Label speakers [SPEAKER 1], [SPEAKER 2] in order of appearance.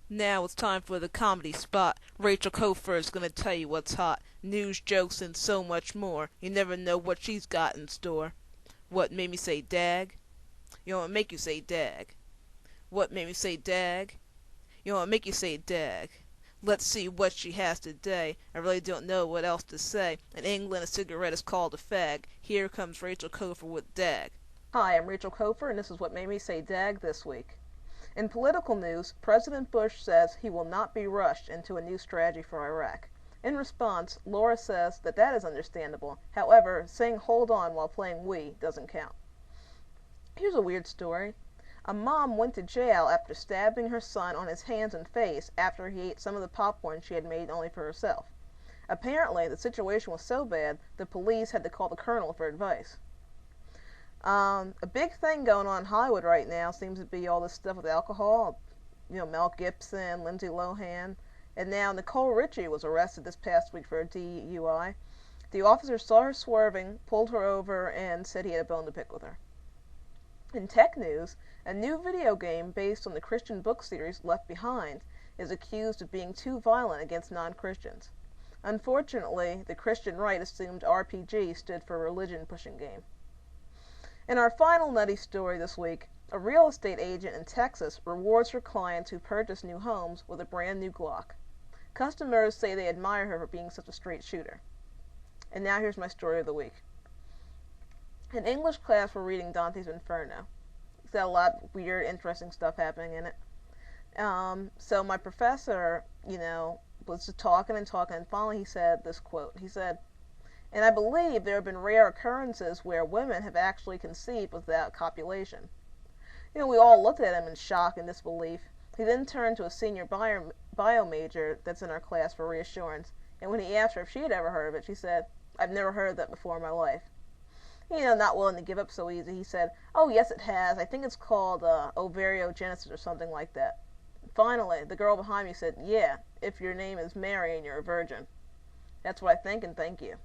[SPEAKER 1] Now it's time for the comedy spot. Rachel Kofer is gonna tell you what's hot. News, jokes, and so much more. You never know what she's got in store. What made me say dag? You know what make you say dag? What made me say dag? You know what make you say dag? Let's see what she has today. I really don't know what else to say. In England, a cigarette is called a fag. Here comes Rachel Kofer with dag.
[SPEAKER 2] Hi, I'm Rachel Kofer, and this is what made me say dag this week. In political news, President Bush says he will not be rushed into a new strategy for Iraq. In response, Laura says that is understandable. However, saying hold on while playing Wii doesn't count. Here's a weird story. A mom went to jail after stabbing her son on his hands and face after he ate some of the popcorn she had made only for herself. Apparently, the situation was so bad, the police had to call the colonel for advice. A big thing going on in Hollywood right now seems to be all this stuff with alcohol. You know, Mel Gibson, Lindsay Lohan, and now Nicole Richie was arrested this past week for a DUI. The officer saw her swerving, pulled her over, and said he had a bone to pick with her. In tech news, a new video game based on the Christian book series Left Behind is accused of being too violent against non-Christians. Unfortunately, the Christian right assumed RPG stood for religion-pushing game. In our final nutty story this week, a real estate agent in Texas rewards her clients who purchase new homes with a brand new Glock. Customers say they admire her for being such a straight shooter. And now here's my story of the week. In English class, we're reading Dante's Inferno. It's got a lot of weird, interesting stuff happening in it. So my professor, was just talking and talking, and finally he said this quote. He said, "And I believe there have been rare occurrences where women have actually conceived without copulation." We all looked at him in shock and disbelief. He then turned to a senior bio major that's in our class for reassurance, and when he asked her if she had ever heard of it, she said, "I've never heard of that before in my life." Not willing to give up so easy, he said, "Oh, yes, it has. I think it's called ovariogenesis or something like that." Finally, the girl behind me said, "Yeah, if your name is Mary and you're a virgin." That's what I think, and thank you.